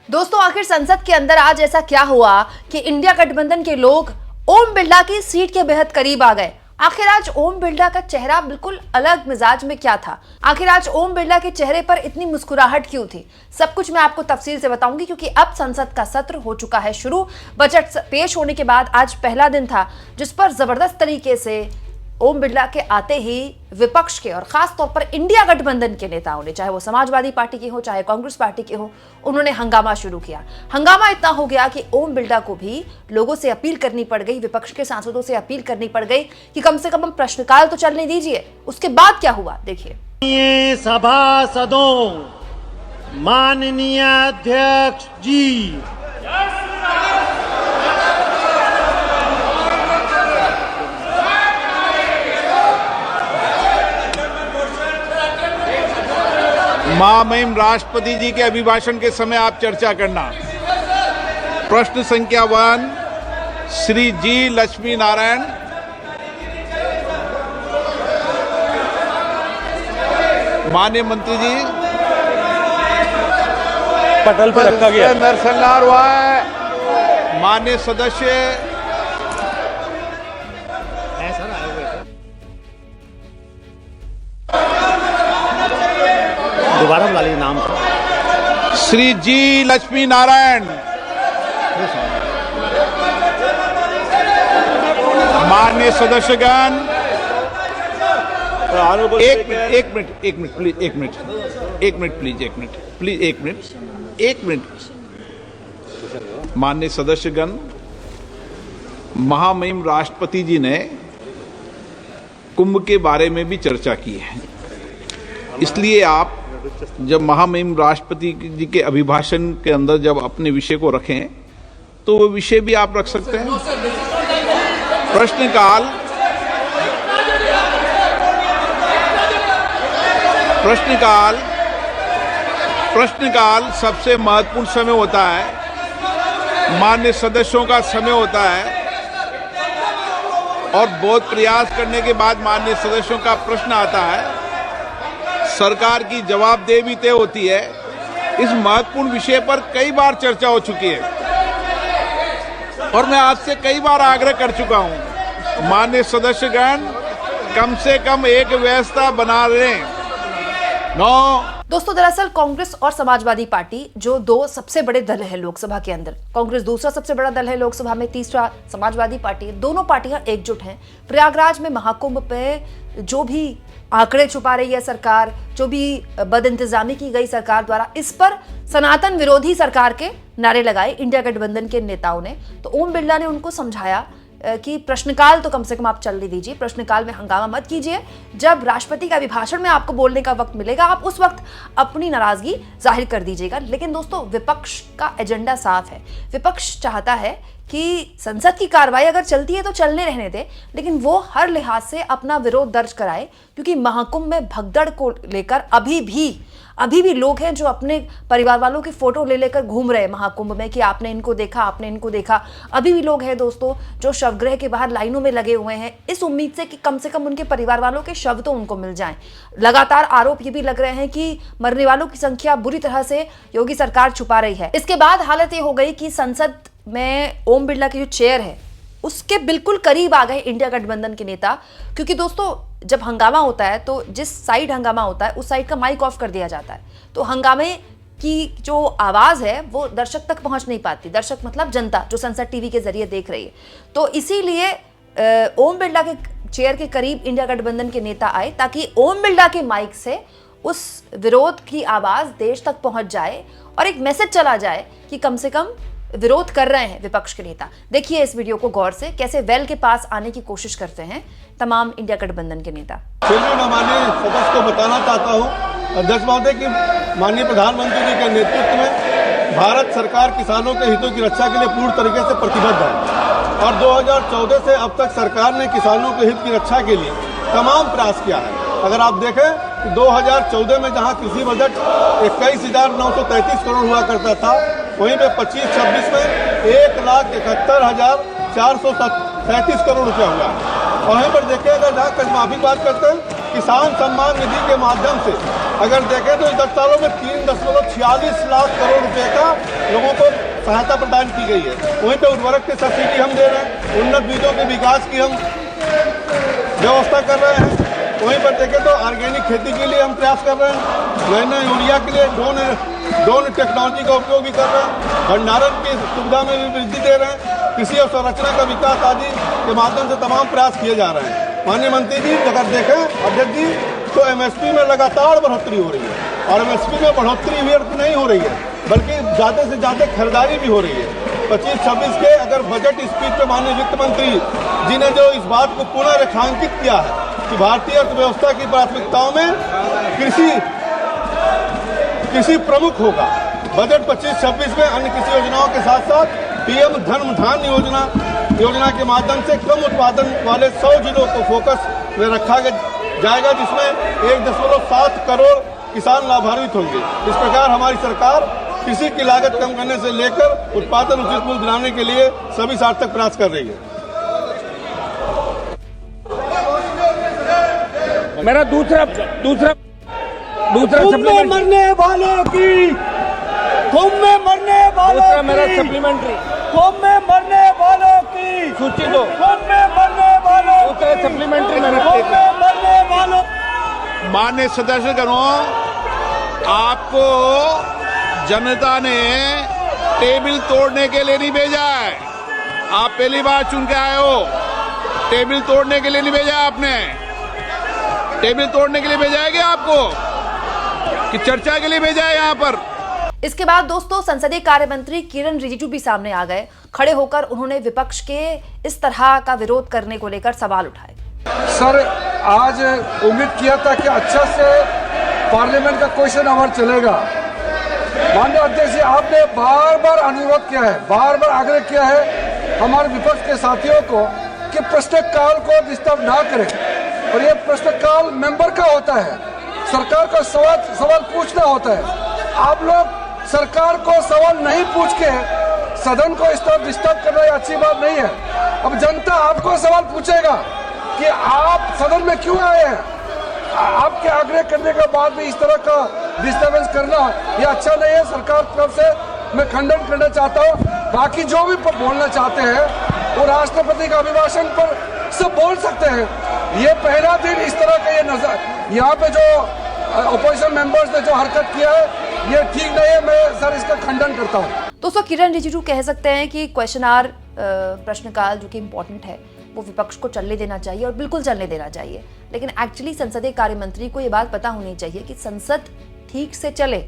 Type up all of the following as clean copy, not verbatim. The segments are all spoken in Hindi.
दोस्तों, आखिर संसद के अंदर आज ऐसा क्या हुआ कि इंडिया गठबंधन के लोग ओम बिरला की सीट के बेहद करीब आ गए। आखिर आज ओम बिरला का चेहरा बिल्कुल अलग मिजाज में क्या था? आखिर आज ओम बिरला के चेहरे पर इतनी मुस्कुराहट क्यों थी? सब कुछ मैं आपको तफसील से बताऊंगी, क्योंकि अब संसद का सत्र हो चुका है शुरू। बजट पेश होने के बाद आज पहला दिन था जिस पर जबरदस्त तरीके से ओम बिरला के आते ही विपक्ष के और खास तौर पर इंडिया गठबंधन के नेताओं ने, चाहे वो समाजवादी पार्टी के हो चाहे कांग्रेस पार्टी के हो, उन्होंने हंगामा शुरू किया। हंगामा इतना हो गया कि ओम बिरला को भी लोगों से अपील करनी पड़ गई, विपक्ष के सांसदों से अपील करनी पड़ गई कि कम से कम प्रश्नकाल तो चलने दीजिए। उसके बाद क्या हुआ देखिए। सभासदों, माननीय अध्यक्ष जी, महामहिम राष्ट्रपति जी के अभिभाषण के समय आप चर्चा करना। प्रश्न संख्या 1 श्री जी लक्ष्मी नारायण। माननीय मंत्री जी, पटल पर रखा गया नरसंहार हुआ है। माननीय सदस्य दोबारा बुला लीजिए नाम श्री जी लक्ष्मी नारायण। माननीय सदस्यगण, एक मिनट प्लीज। माननीय सदस्यगण, महामहिम राष्ट्रपति जी ने कुंभ के बारे में भी चर्चा की है, इसलिए आप जब महामहिम राष्ट्रपति जी के अभिभाषण के अंदर जब अपने विषय को रखें तो वो विषय भी आप रख सकते हैं। प्रश्नकाल सबसे महत्वपूर्ण समय होता है, माननीय सदस्यों का समय होता है, और बहुत प्रयास करने के बाद माननीय सदस्यों का प्रश्न आता है, सरकार की जवाबदेही तय होती है। इस महत्वपूर्ण विषय पर कई बार चर्चा हो चुकी है और मैं आपसे कई बार आग्रह कर चुका हूं, माननीय सदस्यगण कम से कम एक व्यवस्था बना लें। दोस्तों, दरअसल कांग्रेस और समाजवादी पार्टी जो दो सबसे बड़े दल है लोकसभा के अंदर, कांग्रेस दूसरा सबसे बड़ा दल है लोकसभा में, तीसरा समाजवादी पार्टी, दोनों पार्टियां एकजुट हैं। प्रयागराज में महाकुंभ पे जो भी आंकड़े छुपा रही है सरकार, जो भी बदइंतजामी की गई सरकार द्वारा, इस पर सनातन विरोधी सरकार के नारे लगाए इंडिया गठबंधन के नेताओं ने। तो ओम बिरला ने उनको समझाया कि प्रश्नकाल तो कम से कम आप चलने दीजिए, प्रश्नकाल में हंगामा मत कीजिए। जब राष्ट्रपति का अभिभाषण में आपको बोलने का वक्त मिलेगा, आप उस वक्त अपनी नाराजगी जाहिर कर दीजिएगा। लेकिन दोस्तों, विपक्ष का एजेंडा साफ है। विपक्ष चाहता है कि संसद की कार्रवाई अगर चलती है तो चलने रहने दे, लेकिन वो हर लिहाज से अपना विरोध दर्ज कराए, क्योंकि महाकुंभ में भगदड़ को लेकर अभी भी लोग हैं जो अपने परिवार वालों की फोटो ले लेकर घूम रहे हैं महाकुंभ में कि आपने इनको देखा। अभी भी लोग हैं दोस्तों जो शवगृह के बाहर लाइनों में लगे हुए हैं, इस उम्मीद से कि कम से कम उनके परिवार वालों के शव तो उनको मिल जाएं। लगातार आरोप ये भी लग रहे हैं कि मरने वालों की संख्या बुरी तरह से योगी सरकार छुपा रही है। इसके बाद हालत ये हो गई कि संसद में ओम बिरला की जो चेयर है उसके बिल्कुल करीब आ गए इंडिया गठबंधन के नेता, क्योंकि दोस्तों जब हंगामा होता है तो जिस साइड हंगामा होता है उस साइड का माइक ऑफ कर दिया जाता है, तो हंगामे की जो आवाज है वो दर्शक तक पहुंच नहीं पाती। दर्शक मतलब जनता जो संसद टीवी के जरिए देख रही है। तो इसीलिए ओम बिरला के चेयर के करीब इंडिया गठबंधन के नेता आए, ताकि ओम बिरला के माइक से उस विरोध की आवाज देश तक पहुंच जाए और एक मैसेज चला जाए कि कम से कम विरोध कर रहे हैं विपक्ष के नेता। देखिए इस वीडियो को गौर से, कैसे वेल के पास आने की कोशिश करते हैं तमाम इंडिया गठबंधन के नेता। चलिए, मैं माननीय सदस्य को बताना चाहता हूं, अध्यक्ष महोदय, कि माननीय प्रधानमंत्री जी के नेतृत्व में भारत सरकार किसानों के हितों की रक्षा के लिए पूर्ण तरीके से प्रतिबद्ध है और 2014 से अब तक सरकार ने किसानों के हित की रक्षा के लिए तमाम प्रयास किया है। अगर आप देखें 2014 में जहां कृषि बजट 21,933 करोड़ हुआ करता था, वहीं पे 25-26 में 1,71,437 करोड़ रुपया हुआ। और वहीं पर देखें, अगर जहाँ कर्जमाफी बात करते हैं, किसान सम्मान निधि के माध्यम से अगर देखें तो 10 सालों में 3.46 लाख करोड़ रुपए का लोगों सहायता प्रदान की गई है। वहीं पे उर्वरक की सब्सिडी हम दे रहे हैं, उन्नत बीजों के विकास की हम व्यवस्था कर रहे हैं। वहीं पर देखें तो ऑर्गेनिक खेती के लिए हम प्रयास कर रहे हैं, नए यूरिया के लिए ड्रोन टेक्नोलॉजी का उपयोग भी कर रहे हैं, भंडारण की सुविधा में भी वृद्धि दे रहे हैं, कृषि अवसंरचना का विकास आदि के माध्यम से तमाम प्रयास किए जा रहे हैं। माननीय मंत्री जी अगर देखें अध्यक्ष जी तो एमएसपी में लगातार बढ़ोतरी हो रही है और एमएसपी में बढ़ोतरी व्यर्थ नहीं हो रही है बल्कि ज़्यादा से ज़्यादा खरीदारी भी हो रही है। 25-26 के अगर बजट स्पीच में माननीय वित्त मंत्री जी ने जो इस बात को पुनः रेखांकित किया है कि भारतीय अर्थव्यवस्था की प्राथमिकताओं में कृषि प्रमुख होगा। बजट 25-26 में अन्य कृषि योजनाओं के साथ साथ पीएम धन योजना के माध्यम से कम उत्पादन वाले 100 जिलों को फोकस में रखा जाएगा, जिसमें 1.7 करोड़ किसान लाभान्वित होंगे। इस प्रकार हमारी सरकार कृषि की लागत कम करने से लेकर उत्पादन उचित मूल्य दिलाने के लिए सभी सार्थक प्रयास कर रही है। मेरा दूसरा में मरने वालों की कुंभ में मरने वालों मेरा की सप्लीमेंट्री कुंभ में मरने वालों की सूची दो, कुंभ में मरने वालों दूसरा सप्लीमेंट्री मेरा कुंभ में मरने वालों। माननीय सदस्यगणों, आपको जनता ने टेबल तोड़ने के लिए नहीं भेजा है। आप पहली बार चुन के आए हो, टेबल तोड़ने के लिए नहीं भेजा आपने। टेबल तोड़ने के लिए भेजा है क्या आपको कि चर्चा के लिए भेजा है यहाँ पर? इसके बाद दोस्तों संसदीय कार्य मंत्री किरण रिजिजू भी सामने आ गए। खड़े होकर उन्होंने विपक्ष के इस तरह का विरोध करने को लेकर सवाल उठाए। सर, आज उम्मीद किया था कि अच्छा से पार्लियामेंट का क्वेश्चन आवर चलेगा। माननीय अध्यक्ष जी, आपने बार बार अनुरोध किया है, बार बार आग्रह किया है हमारे विपक्ष के साथियों को कि प्रश्नकाल को डिस्टर्ब ना करें, और ये प्रश्नकाल मेंबर का होता है, सरकार का सवाल पूछना होता है। आप लोग सरकार को सवाल नहीं पूछ के सदन को इस तरह डिस्टर्ब करना अच्छी बात नहीं है। अब जनता आपको सवाल पूछेगा कि आप सदन में क्यों आए हैं। आपके आग्रह करने के बाद भी इस तरह का डिस्टर्बेंस करना ये अच्छा नहीं है। सरकार की तरफ से मैं खंडन करना चाहता हूँ। बाकी जो भी बोलना चाहते हैं वो राष्ट्रपति का अभिभाषण पर सब बोल सकते हैं। ये पहला दिन इस तरह का ये नजर यहाँ पे जो अपोजिशन मेंबर्स ने जो हरकत किया है ये ठीक नहीं है। मैं सर इसका खंडन करता हूँ। दोस्तों किरण रिजिजू कह सकते हैं कि क्वेश्चन आवर प्रश्नकाल जो कि इम्पोर्टेंट है वो विपक्ष को चलने देना चाहिए और बिल्कुल चलने देना चाहिए, लेकिन एक्चुअली संसदीय कार्य मंत्री को ये बात पता होनी चाहिए कि संसद ठीक से चले,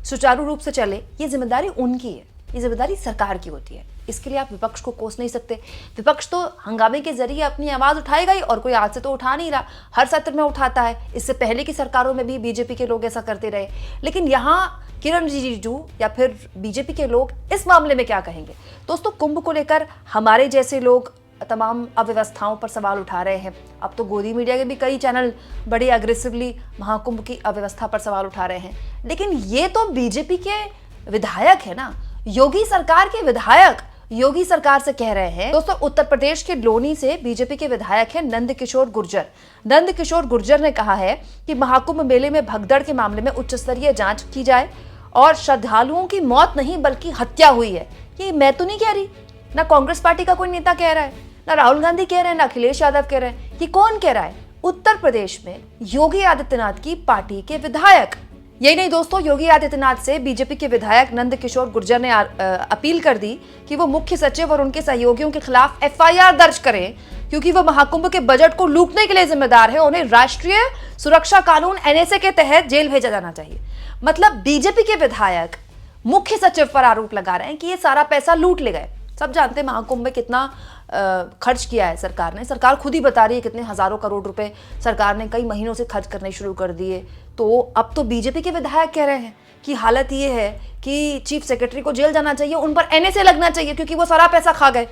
सुचारू रूप से चले, ये जिम्मेदारी उनकी है, ये जिम्मेदारी सरकार की होती है। इसके लिए आप विपक्ष को कोस नहीं सकते। विपक्ष तो हंगामे के जरिए अपनी आवाज उठाएगा ही, और कोई आज से तो उठा नहीं रहा, हर सत्र में उठाता है। इससे पहले की सरकारों में भी बीजेपी के लोग ऐसा करते रहे। लेकिन यहाँ किरण रिजिजू या फिर बीजेपी के लोग इस मामले में क्या कहेंगे? दोस्तों कुंभ को लेकर हमारे जैसे लोग तमाम अव्यवस्थाओं पर सवाल उठा रहे हैं। अब तो गोदी मीडिया के भी कई चैनल बड़े अग्रेसिवली महाकुंभ की अव्यवस्था पर सवाल उठा रहे हैं। लेकिन ये तो बीजेपी के विधायक है ना, योगी सरकार के विधायक योगी सरकार से कह रहे हैं। दोस्तों उत्तर प्रदेश के लोनी से बीजेपी के विधायक हैं नंद किशोर गुर्जर। नंद किशोर गुर्जर ने कहा है कि महाकुंभ मेले में भगदड़ के मामले में उच्च स्तरीय जांच की जाए और श्रद्धालुओं की मौत नहीं बल्कि हत्या हुई है। ये मैं तो नहीं कह रही, ना कांग्रेस पार्टी का कोई नेता कह रहा है, ना राहुल गांधी कह रहे हैं, ना अखिलेश यादव कह रहे हैं। ये कौन कह रहा है? उत्तर प्रदेश में योगी आदित्यनाथ की पार्टी के विधायक। यही नहीं दोस्तों, योगी आदित्यनाथ से बीजेपी के विधायक नंद किशोर गुर्जर ने अपील कर दी कि वो मुख्य सचिव और उनके सहयोगियों के खिलाफ एफआईआर दर्ज करें, क्योंकि वो महाकुंभ के बजट को लूटने के लिए जिम्मेदार है। उन्हें राष्ट्रीय सुरक्षा कानून एनएसए के तहत जेल भेजा जाना चाहिए। मतलब बीजेपी के विधायक मुख्य सचिव पर आरोप लगा रहे हैं कि ये सारा पैसा लूट ले गए। सब जानते हैं महाकुंभ में कितना खर्च किया है सरकार ने। सरकार खुद ही बता रही है कितने हजारों करोड़ रुपए सरकार ने कई महीनों से खर्च करने शुरू कर दिए। तो अब तो बीजेपी के विधायक कह रहे हैं कि हालत ये है कि चीफ सेक्रेटरी को जेल जाना चाहिए, उन पर एनएसए लगना चाहिए क्योंकि वो सारा पैसा खा गए।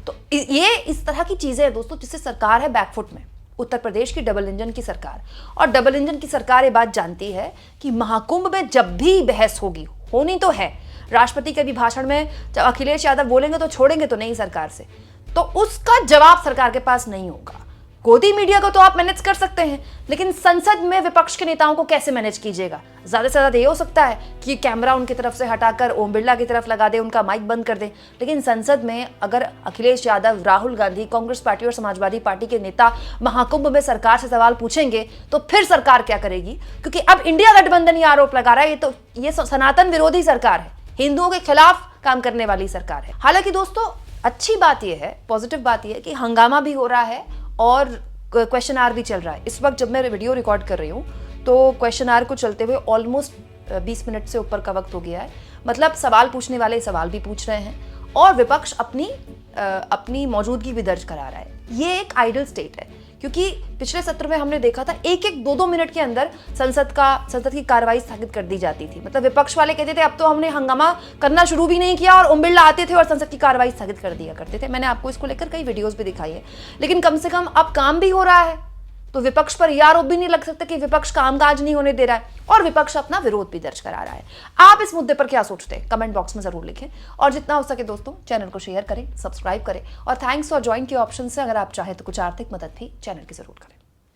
तो ये इस तरह की चीजें हैं दोस्तों, जिससे सरकार है बैकफुट में। उत्तर प्रदेश की डबल इंजन की सरकार, और डबल इंजन की सरकार ये बात जानती है कि महाकुंभ में जब भी बहस होगी, होनी तो है, राष्ट्रपति के भी भाषण में जब अखिलेश यादव बोलेंगे तो छोड़ेंगे तो नहीं सरकार से, तो उसका जवाब सरकार के पास नहीं होगा। गोदी मीडिया को तो आप मैनेज कर सकते हैं, लेकिन संसद में विपक्ष के नेताओं को कैसे मैनेज कीजिएगा? ज्यादा से ज्यादा ये हो सकता है कि कैमरा उनकी तरफ से हटाकर ओम बिरला की तरफ लगा दे, उनका माइक बंद कर दे। लेकिन संसद में अगर अखिलेश यादव, राहुल गांधी, कांग्रेस पार्टी और समाजवादी पार्टी के नेता महाकुंभ में सरकार से सवाल पूछेंगे तो फिर सरकार क्या करेगी? क्योंकि अब इंडिया गठबंधन ये आरोप लगा रहा है, ये सनातन विरोधी सरकार है, हिंदुओं के खिलाफ काम करने वाली सरकार है। हालांकि दोस्तों अच्छी बात यह है, पॉजिटिव बात यह है कि हंगामा भी हो रहा है और क्वेश्चन आवर भी चल रहा है। इस वक्त जब मैं वीडियो रिकॉर्ड कर रही हूँ तो क्वेश्चन आवर को चलते हुए ऑलमोस्ट 20 मिनट से ऊपर का वक्त हो गया है। मतलब सवाल पूछने वाले सवाल भी पूछ रहे हैं और विपक्ष अपनी मौजूदगी भी दर्ज करा रहा है। ये एक आइडल स्टेट है, क्योंकि पिछले सत्र में हमने देखा था 1-2 मिनट के अंदर संसद की कार्रवाई स्थगित कर दी जाती थी। मतलब विपक्ष वाले कहते थे अब तो हमने हंगामा करना शुरू भी नहीं किया और ओम बिरला आते थे और संसद की कार्रवाई स्थगित कर दिया करते थे। मैंने आपको इसको लेकर कई वीडियोस भी दिखाई है, लेकिन कम से कम अब काम भी हो रहा है, तो विपक्ष पर यह आरोप भी नहीं लग सकता कि विपक्ष कामकाज नहीं होने दे रहा है और विपक्ष अपना विरोध भी दर्ज करा रहा है। आप इस मुद्दे पर क्या सोचते हैं? कमेंट बॉक्स में जरूर लिखें और जितना हो सके दोस्तों चैनल को शेयर करें, सब्सक्राइब करें और थैंक्स फॉर ज्वाइन के ऑप्शन से अगर आप चाहें तो कुछ आर्थिक मदद भी चैनल की जरूर करें।